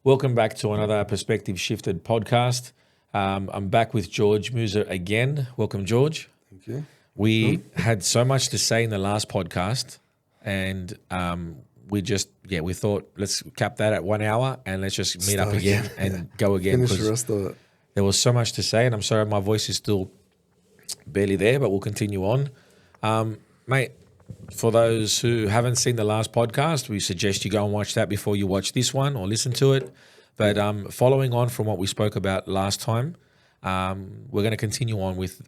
Welcome back to another Perspective Shifted podcast. I'm back with George Musa again. Welcome, George. Thank you. We had so much to say in the last podcast, and we thought let's cap that at 1 hour and let's just meet up again and go again. Finish the rest of it. There was so much to say, and I'm sorry my voice is still barely there, but we'll continue on. Mate, for those who haven't seen the last podcast, we suggest you go and watch that before you watch this one or listen to it. But following on from what we spoke about last time, we're going to continue on with,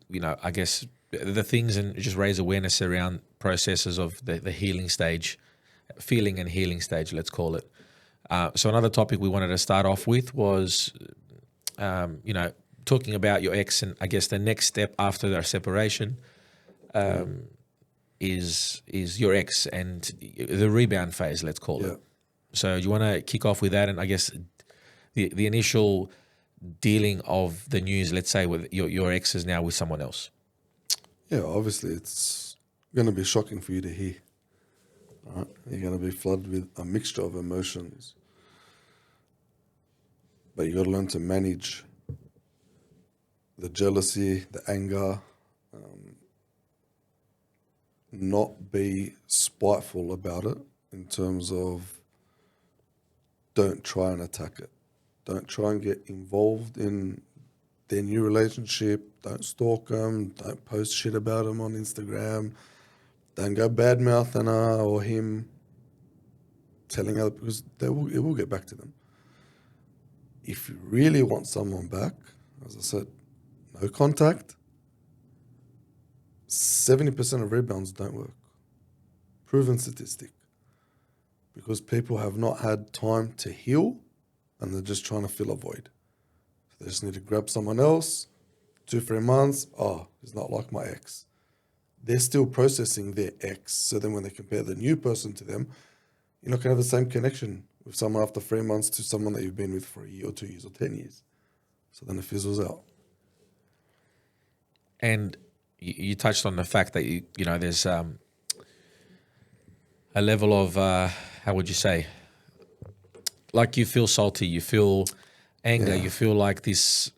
I guess, the things and just raise awareness around processes of the healing stage, feeling and healing stage, let's call it. So another topic we wanted to start off with was, talking about your ex, and I guess the next step after their separation is your ex and the rebound phase, let's call it. So you want to kick off with that, and I guess the initial dealing of the news, let's say, with your ex is now with someone else. Yeah, obviously it's going to be shocking for you to hear. Right? You're going to be flooded with a mixture of emotions. But you got to learn to manage the jealousy, the anger, not be spiteful about it in terms of don't try and attack it. Don't try and get involved in their new relationship. Don't stalk them. Don't post shit about them on Instagram. Don't go badmouthing her or him, telling other, because it will get back to them. If you really want someone back, as I said, no contact. 70% of rebounds don't work. Proven statistic. Because people have not had time to heal and they're just trying to fill a void. So they just need to grab someone else, 2-3 months, he's not like my ex. They're still processing their ex. So then when they compare the new person to them, you're not going to have the same connection with someone after 3 months to someone that you've been with for a year or 2 years or 10 years. So then it fizzles out. And you touched on the fact that there's a level of how would you say, like you feel salty, you feel anger, you feel like this.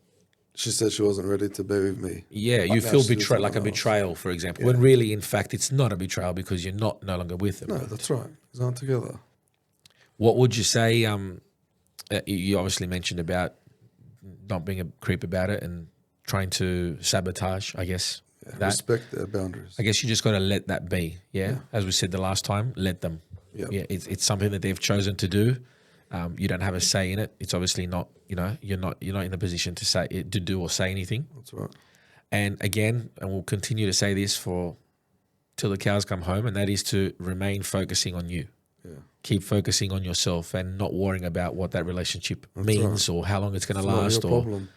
She said she wasn't ready to be with me. Yeah, you feel betrayed, like a betrayal, for example. When really, in fact, it's not a betrayal because you're no longer with them. No, that's right. It's not together. What would you say? You obviously mentioned about not being a creep about it and trying to sabotage, I guess. Respect their boundaries. I guess you just got to let that be. Yeah? As we said the last time, let them. Yeah, it's something that they've chosen to do. You don't have a say in it. It's obviously not. You're not in a position to say to do or say anything. That's right. And again, and we'll continue to say this till the cows come home, and that is to remain focusing on you. Yeah. Keep focusing on yourself and not worrying about what that relationship means or how long it's going to last. Not your problem.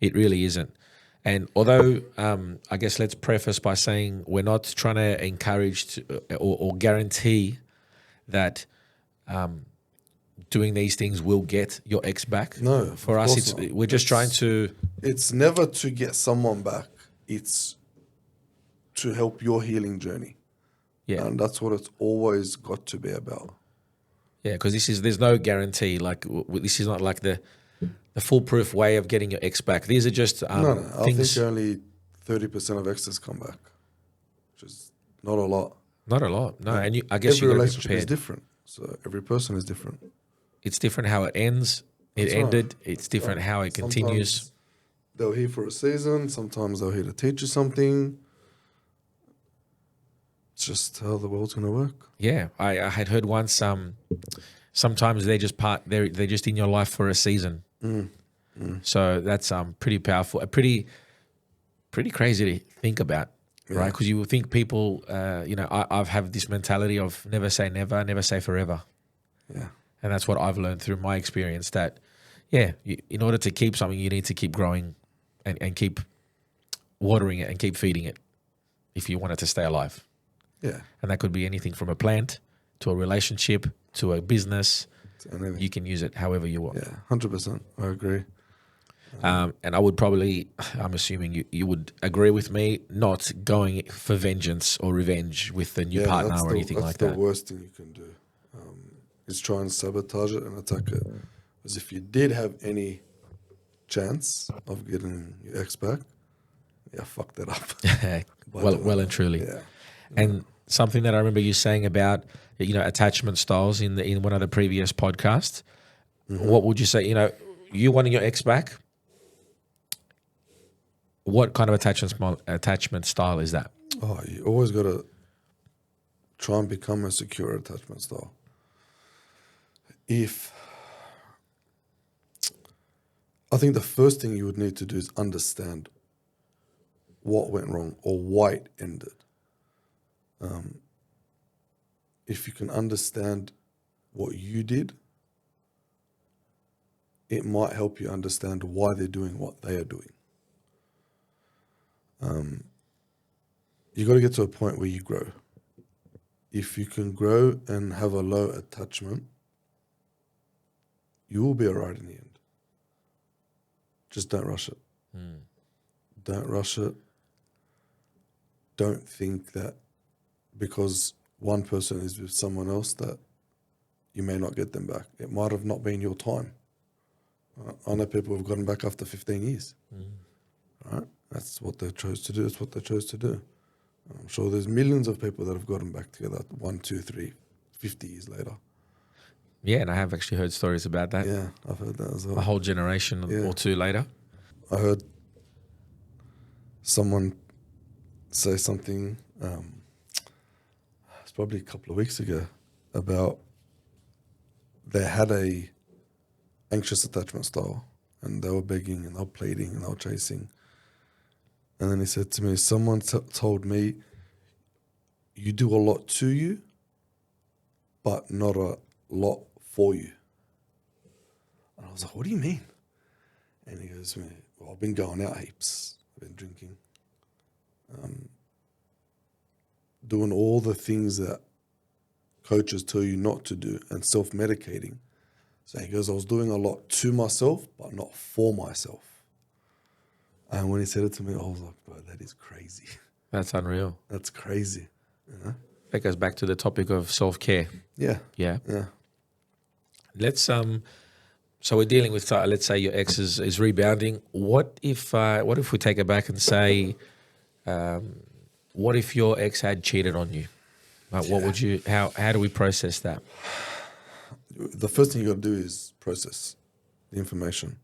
It really isn't. And although I guess let's preface by saying we're not trying to encourage or guarantee that doing these things will get your ex back. No, for us, we're just trying to. It's never to get someone back. It's to help your healing journey. Yeah, and that's what it's always got to be about. Yeah, because there's no guarantee. Like this is not like the foolproof way of getting your ex back. These are just no. I things. think only 30% of exes come back, which is not a lot. Not a lot, no. And I guess every you relationship is different, so every person is different. It's different how it ends. It ended. Right. It's different how it continues. Sometimes they're here for a season. Sometimes they're here to teach you something. It's just how the world's going to work. Yeah, I had heard once. Sometimes they're just they're just in your life for a season. So that's pretty powerful. Pretty crazy to think about, right? Because you would think people, I've had this mentality of never say never, never say forever. Yeah. And that's what I've learned through my experience that, in order to keep something, you need to keep growing and keep watering it and keep feeding it if you want it to stay alive. Yeah. And that could be anything from a plant to a relationship to a business. Anything. You can use it however you want. Yeah, 100%. I agree. And I would probably, I'm assuming you would agree with me, not going for vengeance or revenge with the new partner or anything like that. That's the worst thing you can do. Is try and sabotage it and attack it. Because if you did have any chance of getting your ex back, yeah, fuck that up. well and truly. Yeah. And something that I remember you saying about, attachment styles in one of the previous podcasts. What would you say? You wanting your ex back. What kind of attachment style is that? Oh, you always got to try and become a secure attachment style. I think the first thing you would need to do is understand what went wrong or why it ended. If you can understand what you did, it might help you understand why they're doing what they are doing. You got to get to a point where you grow. If you can grow and have a low attachment, you will be all right in the end. Just don't rush it. Don't rush it. Don't think that because one person is with someone else that you may not get them back. It might have not been your time. I know people who've gotten back after 15 years. Right? That's what they chose to do. It's what they chose to do. I'm sure there's millions of people that have gotten back together 1, 2, 3, 50 years later. Yeah, and I have actually heard stories about that. Yeah, I've heard that as well. A whole generation or two later. I heard someone say something, it's probably a couple of weeks ago, about they had a anxious attachment style and they were begging and they were pleading and they were chasing. And then he said to me, someone told me, you do a lot to you, but not a lot for you. And I was like, what do you mean? And he goes to me, well, I've been going out heaps. I've been drinking. Doing all the things that coaches tell you not to do and self-medicating. So he goes, I was doing a lot to myself, but not for myself. And when he said it to me, I was like, bro, that is crazy. That's unreal. That's crazy. You know? That goes back to the topic of self-care. Yeah. Yeah. Yeah. Let's so we're dealing with let's say your ex is rebounding. What if we take it back and say, what if your ex had cheated on you? Like, what would you? How do we process that? The first thing you got to do is process the information,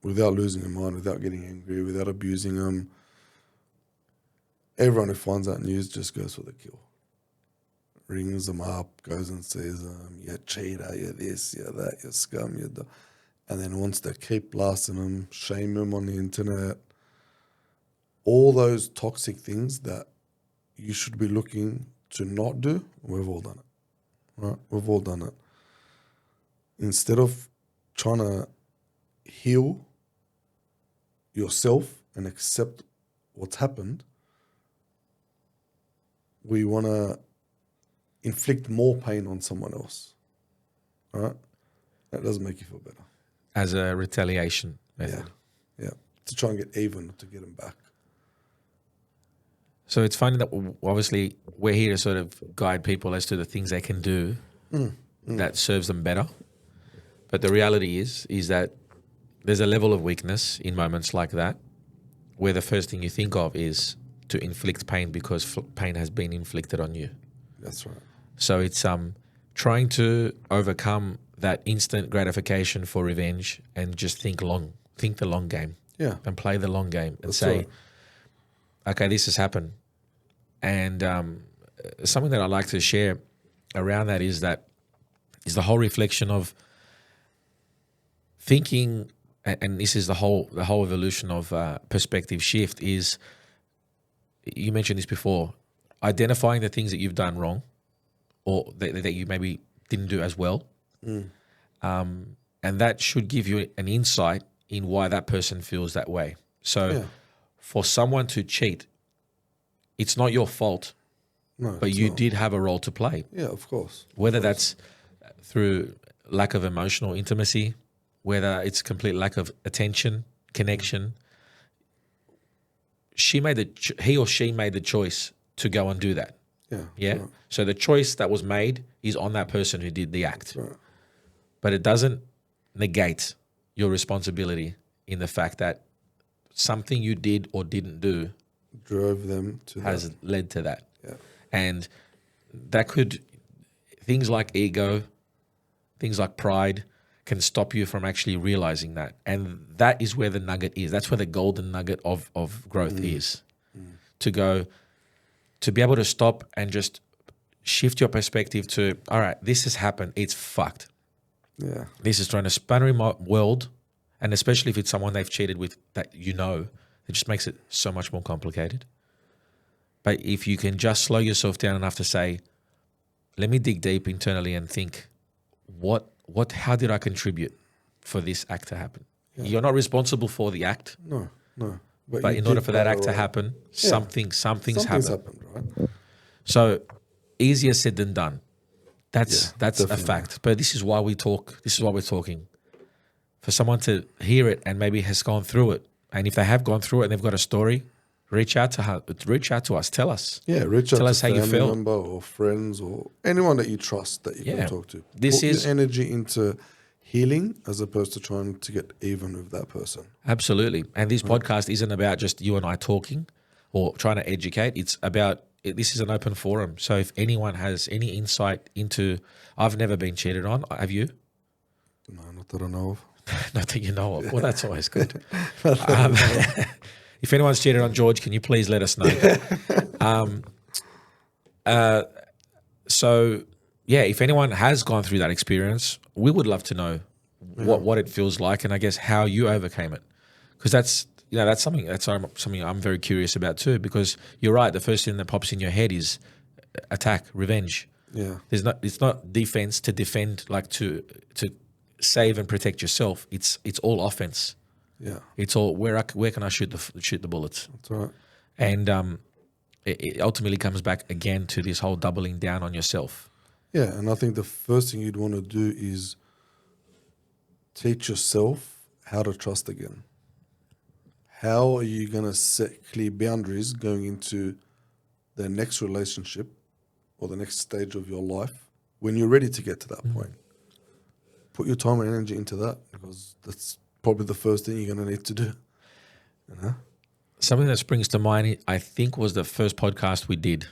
without losing your mind, without getting angry, without abusing them. Everyone who finds out news just goes for the kill. Rings them up, goes and says, you're a cheater, you're this, you're that, you're scum, you're the... And then wants to keep blasting them, shame them on the internet. All those toxic things that you should be looking to not do, we've all done it. Right? We've all done it. Instead of trying to heal yourself and accept what's happened, we want to inflict more pain on someone else. All right? That doesn't make you feel better. As a retaliation method. Yeah. To try and get even, to get them back. So it's funny that obviously we're here to sort of guide people as to the things they can do that serves them better. But the reality is that there's a level of weakness in moments like that where the first thing you think of is to inflict pain because pain has been inflicted on you. That's right. So it's trying to overcome that instant gratification for revenge and just think the long game. Yeah. And play the long game and That's say, right. okay, this has happened. And something that I like to share around that is the whole reflection of thinking, and this is the whole evolution of perspective shift is, you mentioned this before, identifying the things that you've done wrong or that you maybe didn't do as well. And that should give you an insight in why that person feels that way. So for someone to cheat, it's not your fault, but you did have a role to play. Yeah, of course. Whether that's through lack of emotional intimacy, whether it's complete lack of attention, connection. He or she made the choice to go and do that. Yeah. Yeah. Right. So the choice that was made is on that person who did the act. Right. but it doesn't negate your responsibility in the fact that something you did or didn't do Drove them to has that. led to that. Yeah. And that could, things like ego, things like pride can stop you from actually realizing that. And that is where the nugget is. That's where the golden nugget of growth is. To go, to be able to stop and just shift your perspective to, all right, this has happened. It's fucked. Yeah. This is trying to spanner in my world. And especially if it's someone they've cheated with that you know, it just makes it so much more complicated. But if you can just slow yourself down enough to say, let me dig deep internally and think, how did I contribute for this act to happen? Yeah. You're not responsible for the act, No. but you in order did for that play a act to role. happen, Yeah. something's happened. right? So easier said than done. That's definitely. a fact. But this is why we talk. This is why we're talking. For someone to hear it and maybe has gone through it, and if they have gone through it and they've got a story, reach out to us. Tell us. Yeah, reach out Tell to us how you family felt. member or friends or anyone that you trust that you Yeah. can talk to. This Put is- your energy into healing as opposed to trying to get even with that person. Absolutely. And this podcast isn't about just you and I talking or trying to educate. It's about, this is an open forum. So if anyone has any insight into, I've never been cheated on. Have you? No, not that I know of. Not that you know of. Well, that's always good. If anyone's cheated on George, can you please let us know? So, yeah, if anyone has gone through that experience, we would love to know what it feels like, and I guess how you overcame it, because that's something I'm very curious about too. Because you're right, the first thing that pops in your head is attack, revenge. Yeah. It's not defense to defend, like to save and protect yourself. It's all offense. Yeah. It's all where can I shoot the bullets, That's right. and it ultimately comes back again to this whole doubling down on yourself. Yeah, and I think the first thing you'd want to do is teach yourself how to trust again. How are you going to set clear boundaries going into the next relationship or the next stage of your life when you're ready to get to that point? Put your time and energy into that, because that's probably the first thing you're going to need to do. You know? Something that springs to mind, I think, was the first podcast we did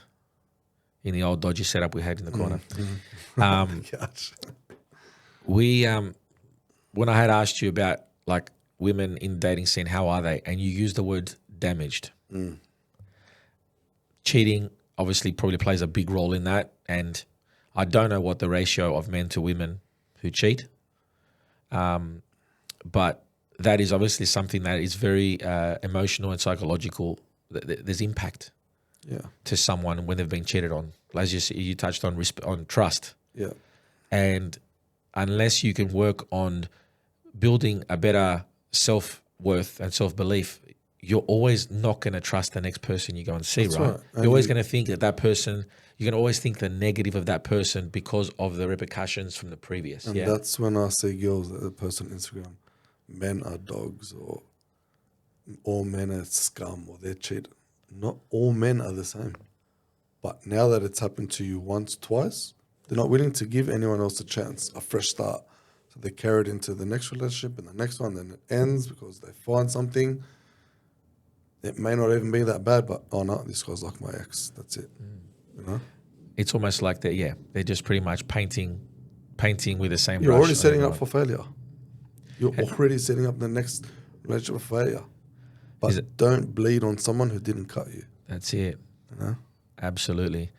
in the old dodgy setup we had in the corner. Gosh. We when I had asked you about like women in the dating scene, how are they? And you used the word damaged. Cheating obviously probably plays a big role in that, and I don't know what the ratio of men to women who cheat, but that is obviously something that is very emotional and psychological. There's impact Yeah. to someone when they've been cheated on. As you touched on trust. Yeah. And unless you can work on building a better self-worth and self-belief, you're always not going to trust the next person you go and see, That's right? right. You're always going to think that person, you're going to always think the negative of that person because of the repercussions from the previous. And that's when I see girls that post on Instagram, men are dogs, or all men are scum, or they're cheated. Not all men are the same. But now that it's happened to you once, twice, they're not willing to give anyone else a chance, a fresh start. So they carry it into the next relationship and the next one, then it ends because they find something. It may not even be that bad, but oh no, this guy's like my ex. That's it. You know? It's almost like they're just pretty much painting with the same You're brush already setting over up for failure. You're already setting up the next relationship for failure. But don't bleed on someone who didn't cut you. That's it. You know? Absolutely.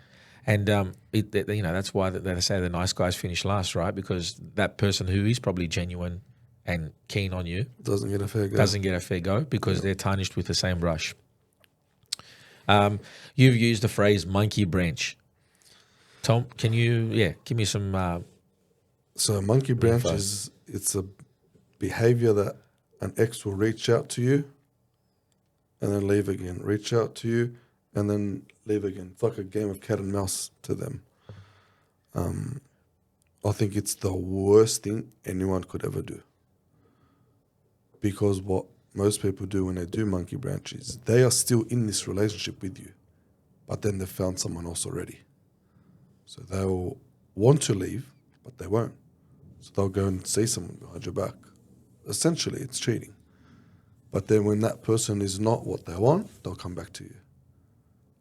And that's why they say the nice guys finish last, right? Because that person who is probably genuine and keen on you Doesn't get a fair go. because they're tarnished with the same brush. You've used the phrase monkey branch. Tom, can you give me some So monkey branch info. it's a behavior that an ex will reach out to you and then leave again. Reach out to you and then leave again. It's like a game of cat and mouse to them. I think it's the worst thing anyone could ever do. Because what most people do when they do monkey branch is they are still in this relationship with you, but then they've found someone else already. So they'll want to leave, but they won't. So they'll go and see someone behind your back. Essentially, it's cheating. But then when that person is not what they want, they'll come back to you.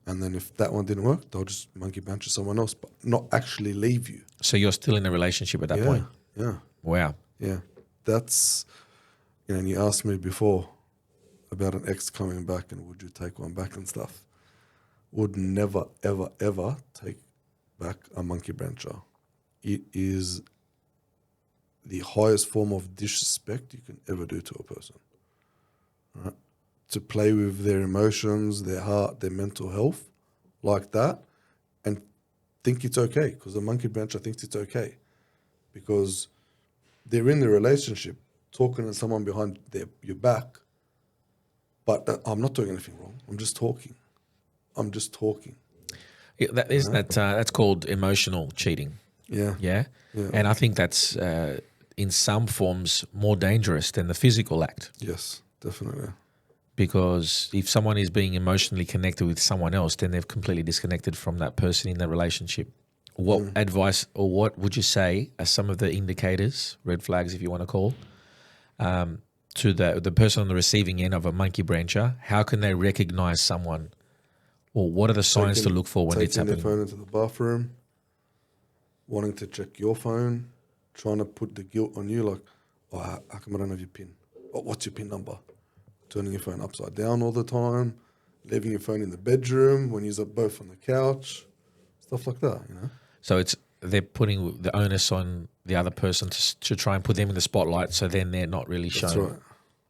And then if that one didn't work, they'll just monkey bench to someone else, but not actually leave you. So you're still in a relationship at that point? Yeah. Wow. Yeah. That's, and you asked me before about an ex coming back and would you take one back and stuff. Would never, ever, ever take back a monkey bencher. It is the highest form of disrespect you can ever do to a person. Right? To play with their emotions, their heart, their mental health like that and think it's okay, because the monkey bencher thinks it's okay because they're in the relationship talking to someone behind your back, but I'm not doing anything wrong. I'm just talking. Yeah, that's called emotional cheating. Yeah. Yeah? And I think that's in some forms more dangerous than the physical act. Yes, definitely. Because if someone is being emotionally connected with someone else, then they've completely disconnected from that person in the relationship. What advice or what would you say are some of the indicators, red flags if you want to call, to the person on the receiving end of a monkey brancher? How can they recognize someone, or what are the signs to look for when it's happening? Taking their phone into the bathroom, wanting to check your phone, trying to put the guilt on you, like, oh, how come I don't have your PIN? Oh, what's your PIN number? Turning your phone upside down all the time, leaving your phone in the bedroom when you're both on the couch, stuff like that, So they're putting the onus on the other person to try and put them in the spotlight, so then they're not really shown.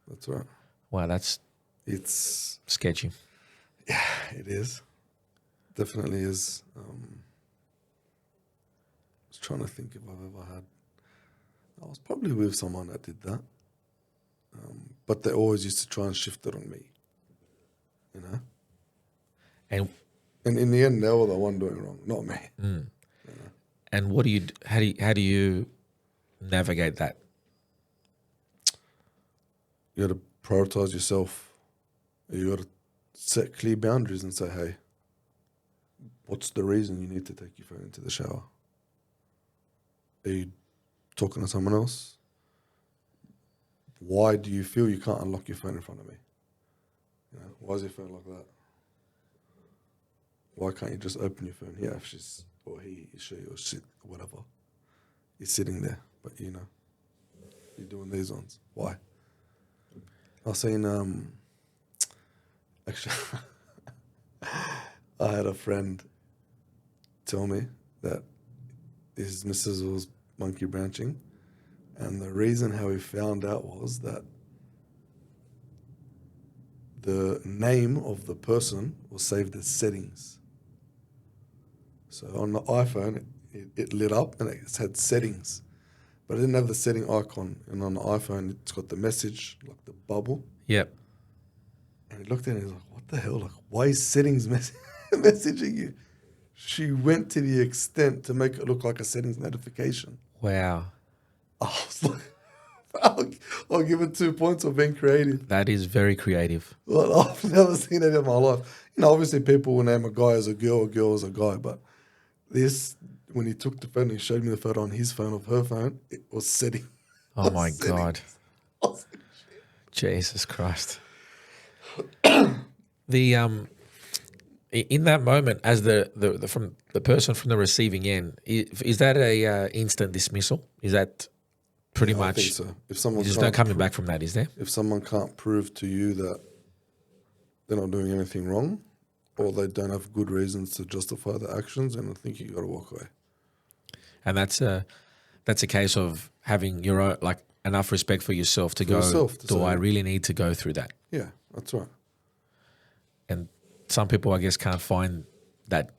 That's right. Wow, It's sketchy. Yeah, it is. Definitely is. I was trying to think if I've ever had. I was probably with someone that did that. But they always used to try and shift it on me, And in the end, they were the one doing wrong, not me. And how do you navigate that? You got to prioritize yourself. You got to set clear boundaries and say, hey, what's the reason you need to take your phone into the shower? Are you talking to someone else? Why do you feel you can't unlock your phone in front of me? Why is your phone like that? Why can't you just open your phone here if she's, or he, she, or she, whatever? You're sitting there, but you're doing these ones. Why? I was saying, actually, I had a friend tell me that his missus was monkey branching. And the reason how he found out was that the name of the person was saved as settings. So on the iPhone, it lit up and it had settings. But it didn't have the setting icon. And on the iPhone, it's got the message, like the bubble. Yep. And he looked at it and he was like, what the hell? Like, why is settings messaging you? She went to the extent to make it look like a settings notification. Wow. I was like, I'll give it 2 points for being creative. That is very creative. Well, I've never seen that in my life. Obviously people will name a guy as a girl as a guy, but this, when he took the phone, he showed me the photo on his phone of her phone, it was setting. Oh my God. Jesus Christ. In that moment, as the person from the receiving end, is that a instant dismissal? Is that pretty much? I think so. If someone there's no coming back from that, is there? If someone can't prove to you that they're not doing anything wrong, or they don't have good reasons to justify their actions, then I think you got to walk away. And that's a case of having your own, like, enough respect for yourself to go. Do I really need to go through that? Yeah, that's right. And some people, I guess, can't find that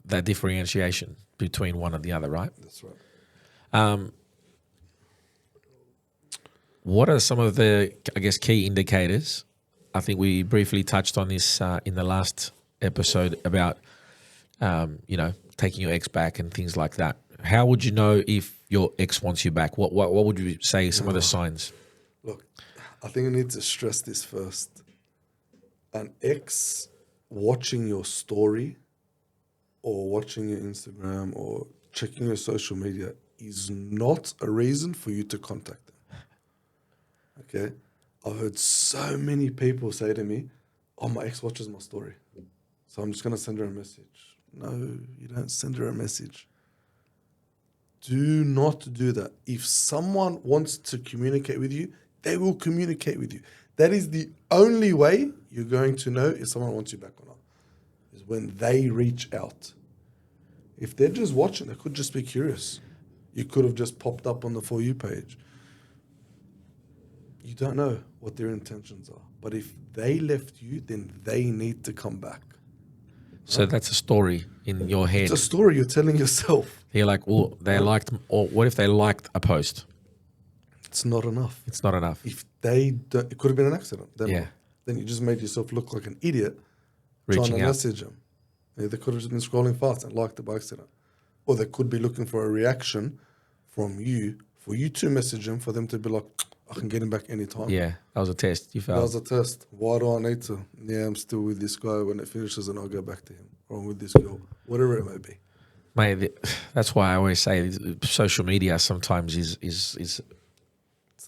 differentiation between one and the other, right? That's right. What are some of the, I guess, key indicators? I think we briefly touched on this in the last episode about, taking your ex back and things like that. How would you know if your ex wants you back? What would you say some of the signs? Look, I think I need to stress this first. An ex watching your story or watching your Instagram or checking your social media is not a reason for you to contact them. Okay? I've heard so many people say to me, oh, my ex watches my story, so I'm just going to send her a message. No, you don't send her a message. Do not do that. If someone wants to communicate with you, they will communicate with you. That is the only way you're going to know if someone wants you back or not, is when they reach out. If they're just watching, they could just be curious. You could have just popped up on the For You page. You don't know what their intentions are. But if they left you, then they need to come back. So that's a story in your head. It's a story you're telling yourself. You're like, well, they liked, or what if they liked a post? It's not enough. It's not enough. If they don't, it could have been an accident. Yeah. Then you just made yourself look like an idiot Reaching trying to out. message them. Yeah, they could have just been scrolling fast and liked it by accident. Or they could be looking for a reaction from you, for you to message them, for them to be like, I can get him back anytime. Yeah, that was a test. You That failed. was a test. Why do I need to? Yeah, I'm still with this guy. When it finishes, and I'll go back to him. Or I'm with this girl. Whatever it may be. Mate, that's why I always say social media sometimes is It's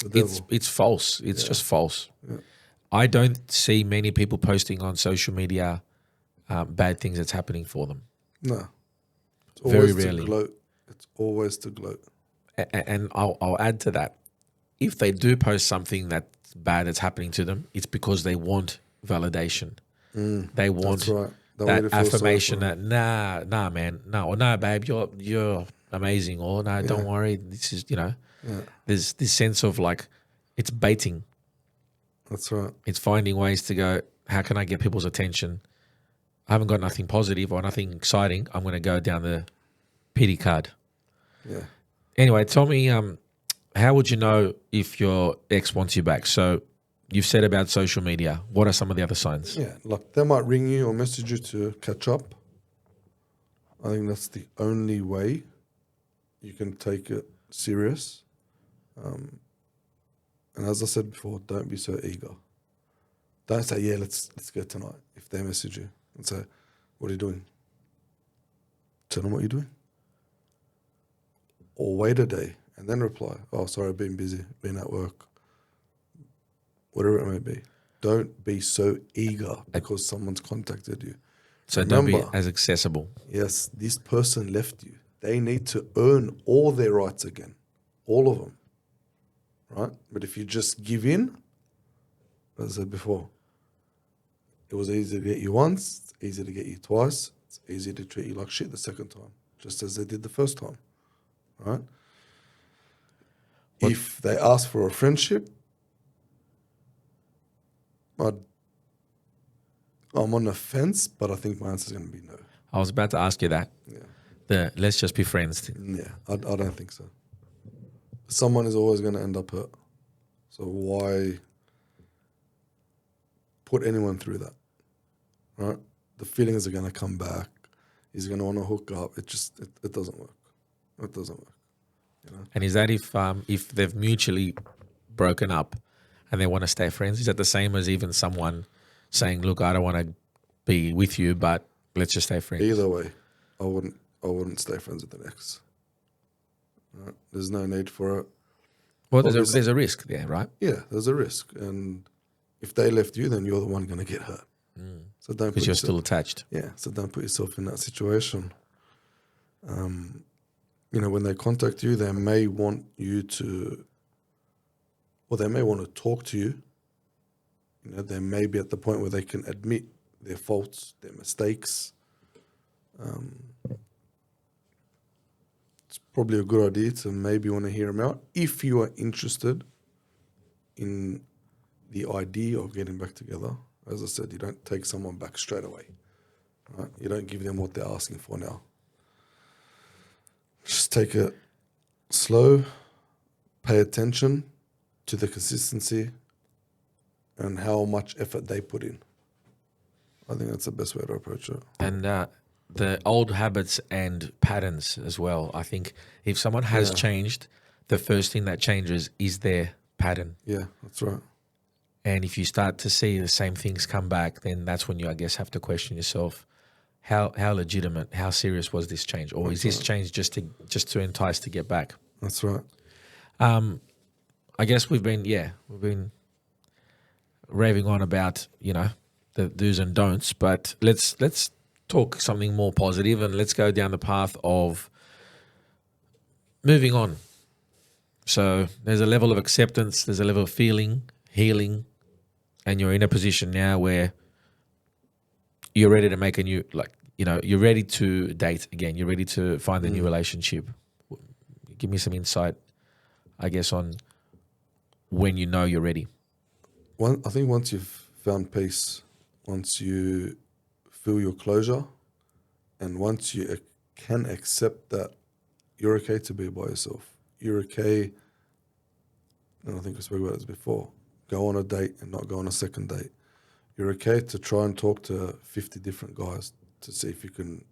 the devil. it's false. It's just false. Yeah. I don't see many people posting on social media bad things that's happening for them. No. It's Very always rarely. to gloat. It's always to gloat. And I'll add to that. If they do post something that's bad that's happening to them, it's because they want validation. They want That's right. They that want you to feel sorry affirmation for that nah man, no, or no babe, you're amazing, or no, don't worry, this is Yeah. there's this sense of like it's baiting. That's right. It's finding ways to go, how can I get people's attention? I haven't got nothing positive or nothing exciting. I'm going to go down the pity card. Yeah. Anyway, tell me, how would you know if your ex wants you back? So you've said about social media. What are some of the other signs? Yeah. Like they might ring you or message you to catch up. I think that's the only way you can take it serious. And as I said before, don't be so eager. Don't say, yeah, let's go tonight. If they message you and say, what are you doing? Tell them what you're doing. Or wait a day and then reply, oh, sorry, I've been busy, been at work. Whatever it may be. Don't be so eager because someone's contacted you. So don't be Remember, as accessible. yes, this person left you. They need to earn all their rights again. All of them. Right? But if you just give in, as I said before, it was easy to get you once, it's easy to get you twice, it's easy to treat you like shit the second time, just as they did the first time. Right? If they ask for a friendship, I'm on the fence, but I think my answer is going to be no. I was about to ask you that. Yeah. The let's just be friends thing. Yeah, I don't think so. Someone is always going to end up hurt. So why put anyone through that? Right? The feelings are going to come back. He's going to want to hook up. It doesn't work. It doesn't work. You know? And is that if they've mutually broken up and they want to stay friends? Is that the same as even someone saying, look, I don't want to be with you, but let's just stay friends? Either way, I wouldn't stay friends with an ex. Right? There's no need for it. Well, there's a risk there, right? Yeah, there's a risk. And if they left you, then you're the one going to get hurt. So don't Because put you're yourself- still attached. Yeah, so don't put yourself in that situation. When they contact you, they may want you to, or they may want to talk to you. They may be at the point where they can admit their faults, their mistakes. It's probably a good idea to maybe want to hear them out if you are interested in the idea of getting back together. As I said, you don't take someone back straight away. Right? You don't give them what they're asking for now. Just take it slow, pay attention to the consistency and how much effort they put in. I think that's the best way to approach it. And the old habits and patterns as well. I think if someone has changed, the first thing that changes is their pattern. Yeah, that's right. And if you start to see the same things come back, then that's when you, I guess, have to question yourself, how legitimate, how serious was this change, or is this change just to entice to get back? That's right. I guess we've been raving on about the do's and don'ts, but let's talk something more positive and let's go down the path of moving on. So there's a level of acceptance, there's a level of feeling, healing, and you're in a position now where you're ready to make a new, you're ready to date again. You're ready to find a new relationship. Give me some insight, I guess, on when you know you're ready. I think once you've found peace, once you feel your closure, and once you can accept that you're okay to be by yourself, you're okay, and I think I spoke about this before, go on a date and not go on a second date. You're okay to try and talk to 50 different guys to see if you can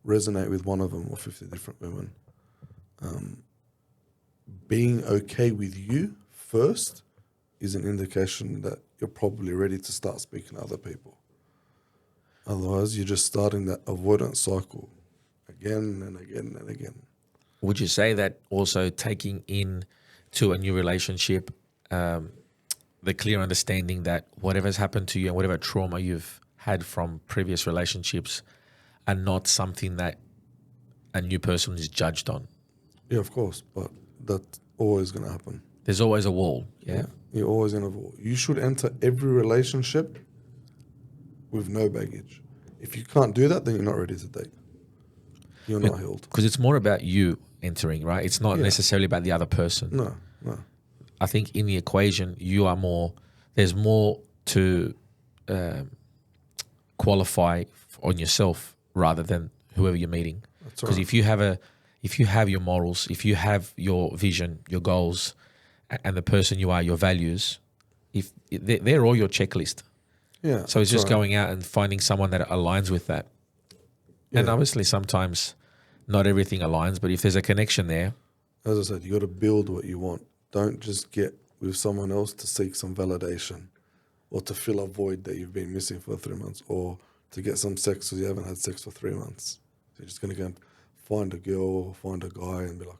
resonate with one of them, or 50 different women. Being okay with you first is an indication that you're probably ready to start speaking to other people. Otherwise, you're just starting that avoidance cycle again and again and again. Would you say that also taking in to a new relationship, the clear understanding that whatever's happened to you and whatever trauma you've had from previous relationships are not something that a new person is judged on? Yeah, of course, but that's always going to happen. There's always a wall, yeah? You're always going to have a wall. You should enter every relationship with no baggage. If you can't do that, then you're not ready to date. You're not healed. Because it's more about you entering, right? It's not necessarily about the other person. No. I think in the equation, there's more to qualify on yourself rather than whoever you're meeting. Because if you have your morals, if you have your vision, your goals, and the person you are, your values, if they're all your checklist. Yeah. So it's just going out and finding someone that aligns with that. Yeah. And obviously sometimes not everything aligns, but if there's a connection there. As I said, you got to build what you want. Don't just get with someone else to seek some validation or to fill a void that you've been missing for 3 months, or to get some sex because you haven't had sex for 3 months. So you're just going to go and find a girl or find a guy and be like,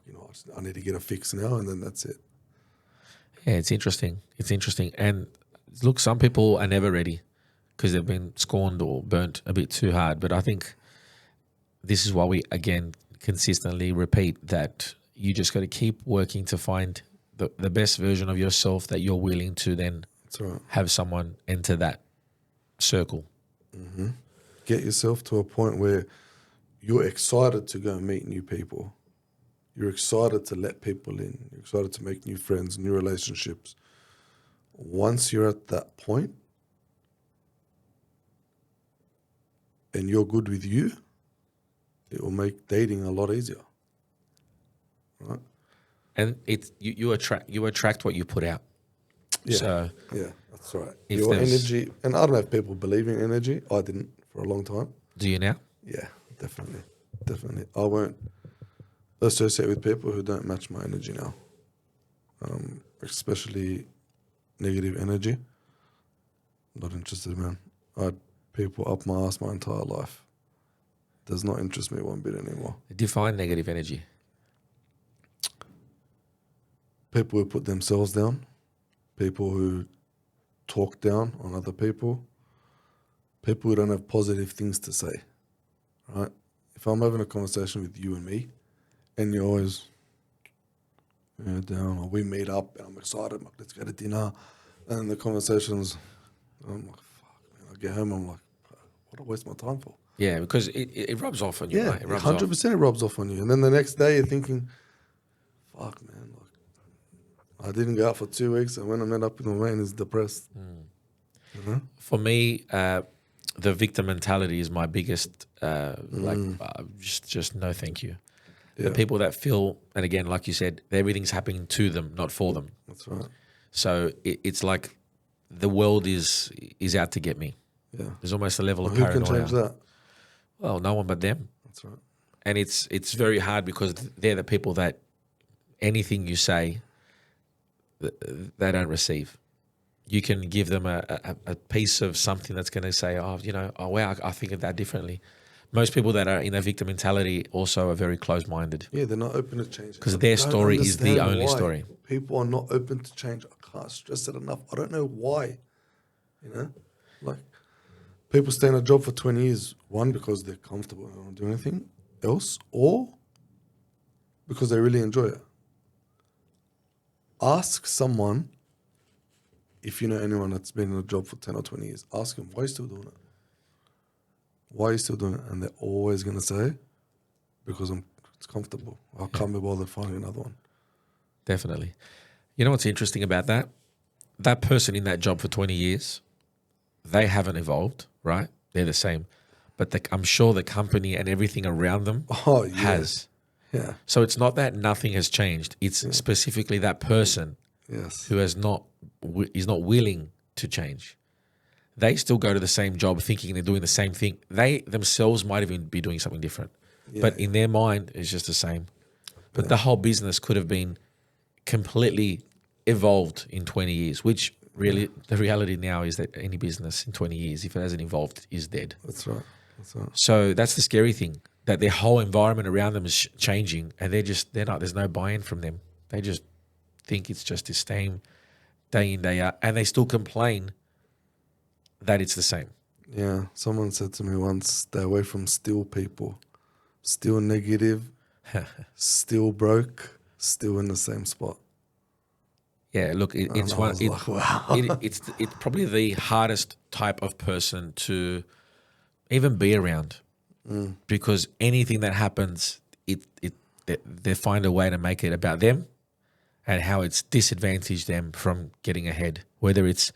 I need to get a fix now, and then that's it. Yeah, it's interesting. And look, some people are never ready because they've been scorned or burnt a bit too hard. But I think this is why we, again, consistently repeat that you just got to keep working to find the best version of yourself that you're willing to then have someone enter that circle. Mm-hmm. Get yourself to a point where you're excited to go and meet new people. You're excited to let people in. You're excited to make new friends, new relationships. Once you're at that point and you're good with you, it will make dating a lot easier. Right? And you attract what you put out. Yeah, that's right. Your energy, and I don't know if people believe in energy. I didn't for a long time. Do you now? Yeah, definitely. I won't associate with people who don't match my energy now, especially negative energy. Not interested, man. I had people up my ass my entire life. Does not interest me one bit anymore. Define negative energy. People who put themselves down, people who talk down on other people, people who don't have positive things to say, right? If I'm having a conversation with you and me, and you're always down, or we meet up and I'm excited, I'm like, let's go to dinner, and the conversations, I'm like, fuck, man. I get home, I'm like, what do I waste my time for? Yeah, because it rubs off on you. Yeah, right? It rubs 100% it rubs off on you. And then the next day you're thinking, fuck, man, like, I didn't go out for 2 weeks, and when I met up with my man, he's depressed. For me, the victim mentality is my biggest, just no thank you. Yeah. The people that feel, and again, like you said, everything's happening to them, not for them. That's right. So it's like the world is out to get me. Yeah. There's almost a level of paranoia. Who can change that? Well, no one but them. That's right. And it's very hard because they're the people that anything you say, they don't receive. You can give them a piece of something that's going to say, wow, I think of that differently. most people that are in a victim mentality also are very closed-minded. Yeah, they're not open to change. Because I their don't story is the understand only why story. People are not open to change. I can't stress it enough. I don't know why. Like people stay in a job for 20 years. One, because they're comfortable and don't do anything else, or because they really enjoy it. Ask someone, if you know anyone that's been in a job for 10 or 20 years, ask them, why are you still doing it? Why are you still doing it? And they're always going to say, because it's comfortable. I can't be bothered finding another one. Definitely. You know what's interesting about that? That person in that job for 20 years, they haven't evolved, right? They're the same. But I'm sure the company and everything around them has. Yeah. So it's not that nothing has changed. It's specifically that person who is not willing to change. They still go to the same job thinking they're doing the same thing. They themselves might even be doing something different. But in their mind, it's just the same. But the whole business could have been completely evolved in 20 years, which really the reality now is that any business in 20 years, if it hasn't evolved, is dead. That's right. So that's the scary thing, that their whole environment around them is changing and they're not, there's no buy-in from them. They just think it's just the same day in, day out, and they still complain that it's the same. Yeah. Someone said to me once, stay away from still people. Still negative, still broke, still in the same spot. Yeah, look, it's probably the hardest type of person to even be around, because anything that happens, they find a way to make it about them and how it's disadvantaged them from getting ahead. Whether it's,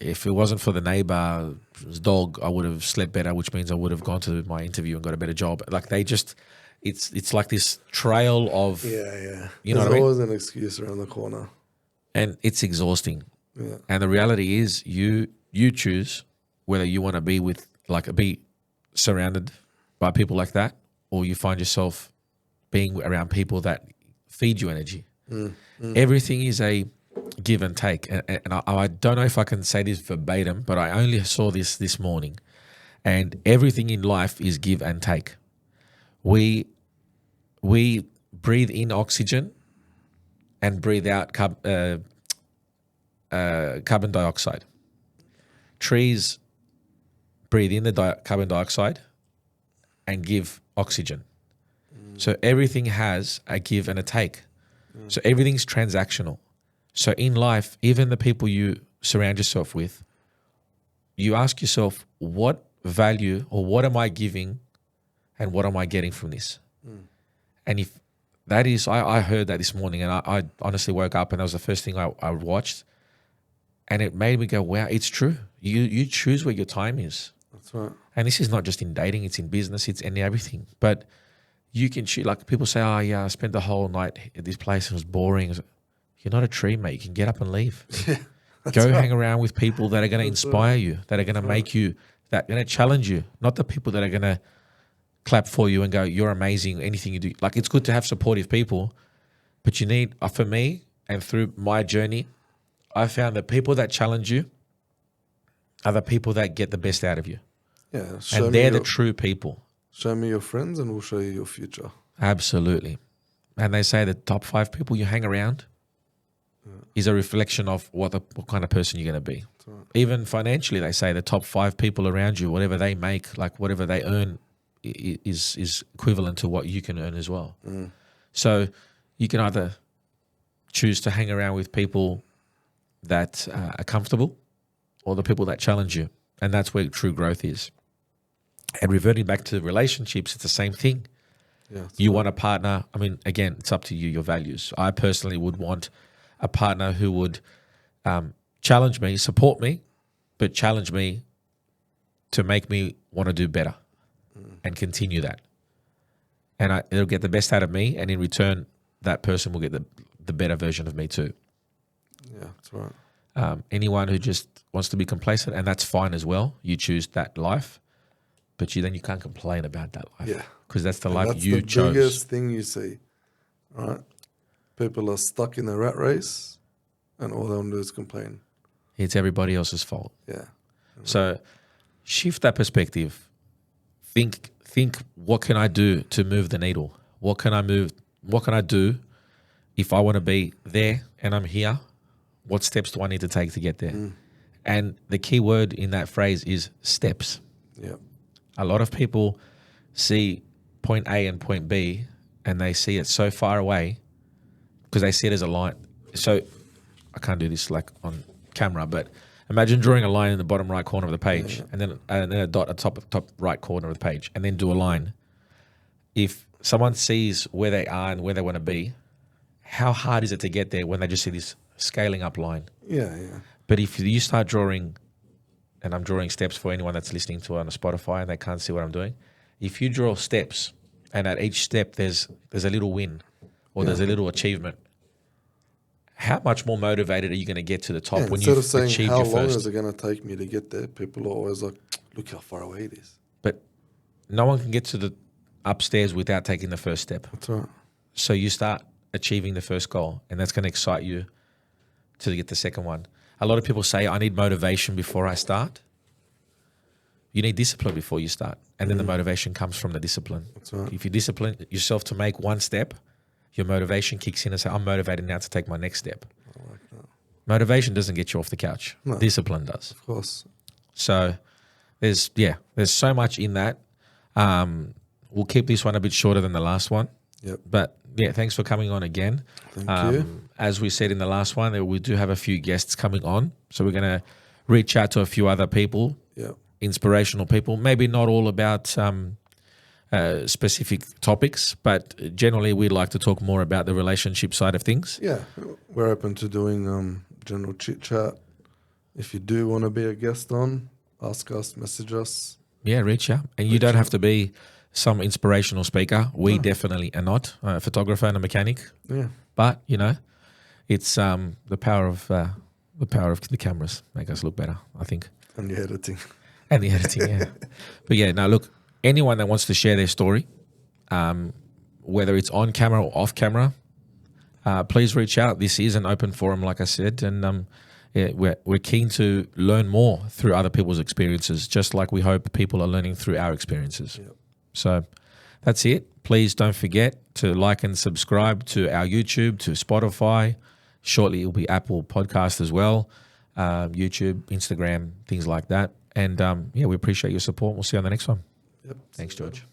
if it wasn't for the neighbor's dog, I would have slept better, which means I would have gone to my interview and got a better job. Like they just, it's like this trail of Yeah. You know There's what I mean? always an excuse around the corner. And it's exhausting. Yeah. And the reality is you choose whether you want to be surrounded by people like that, or you find yourself being around people that feed you energy. Everything is a give and take. And I don't know if I can say this verbatim, but I only saw this morning. And everything in life is give and take. We breathe in oxygen and breathe out carbon dioxide. Trees breathe in the carbon dioxide and give oxygen. So everything has a give and a take. So everything's transactional. So in life, even the people you surround yourself with, you ask yourself, what value or what am I giving and what am I getting from this? And if that is, I heard that this morning, and I honestly woke up and that was the first thing I watched, and it made me go, wow, it's true. You choose where your time is. That's right. And this is not just in dating, it's in business, it's in everything. But you can choose, like people say, oh yeah, I spent the whole night at this place, it was boring. You're not a tree, mate. You can get up and leave. Go hang around with people that are going to inspire you, that are going to make you, that are going to challenge you, not the people that are going to clap for you and go, you're amazing, anything you do. Like, it's good to have supportive people, but you need, for me and through my journey, I found that people that challenge you are the people that get the best out of you. Yeah. And they're the true people. Show me your friends and we'll show you your future. Absolutely. And they say the top 5 people you hang around is a reflection of what kind of person you're going to be. Right. Even financially, they say the top 5 people around you, whatever they make, like whatever they earn is equivalent to what you can earn as well. So you can either choose to hang around with people that are comfortable or the people that challenge you. And that's where true growth is. And reverting back to relationships, it's the same thing. Yeah, you want a partner. I mean, again, it's up to you, your values. I personally would want a partner who would challenge me, support me, but challenge me to make me want to do better and continue that. And it'll get the best out of me, and in return, that person will get the better version of me too. Yeah, that's right. Anyone who just wants to be complacent, and that's fine as well. You choose that life, but then you can't complain about that life. Yeah. Because that's the And life that's you the chose. biggest thing you see, right? People are stuck in the rat race and all they want to do is complain. It's everybody else's fault. Yeah. So shift that perspective. Think, what can I do to move the needle? What can I do if I want to be there and I'm here? What steps do I need to take to get there? And the key word in that phrase is steps. Yeah. A lot of people see point A and point B and they see it so far away because they see it as a line. So I can't do this like on camera, but imagine drawing a line in the bottom right corner of the page and then a dot at top right corner of the page and then do a line. If someone sees where they are and where they want to be, how hard is it to get there when they just see this scaling up line? Yeah. But if you start drawing, and I'm drawing steps for anyone that's listening to it on Spotify and they can't see what I'm doing, if you draw steps and at each step there's a little win or there's a little achievement, how much more motivated are you going to get to the top when you've instead of saying, achieved how your long first? is it going to take me to get there? People are always like, look how far away it is. But no one can get to the upstairs without taking the first step. That's right. So you start achieving the first goal, and that's going to excite you to get the second one. A lot of people say, I need motivation before I start. You need discipline before you start, and then the motivation comes from the discipline. That's right. If you discipline yourself to make one step, your motivation kicks in and say, I'm motivated now to take my next step. I like that. Motivation doesn't get you off the couch. No. Discipline does. Of course. So there's so much in that. We'll keep this one a bit shorter than the last one. Yep. But yeah, thanks for coming on again. Thank you. As we said in the last one, we do have a few guests coming on. So we're going to reach out to a few other people, Yep. inspirational people, maybe not all about specific topics, but generally we'd like to talk more about the relationship side of things. Yeah. We're open to doing general chit chat. If you do want to be a guest on, ask us, message us. Yeah, reach out. And you don't have to be some inspirational speaker. We definitely are not a photographer and a mechanic. Yeah. But, it's the power of the cameras make us look better, I think. And the editing. And the editing, yeah. But yeah, now look, anyone that wants to share their story, whether it's on camera or off camera, please reach out. This is an open forum, like I said, and we're keen to learn more through other people's experiences, just like we hope people are learning through our experiences. Yep. So that's it. Please don't forget to like and subscribe to our YouTube, to Spotify. Shortly, it'll be Apple Podcast as well, YouTube, Instagram, things like that. And we appreciate your support. We'll see you on the next one. Yep. Thanks, George.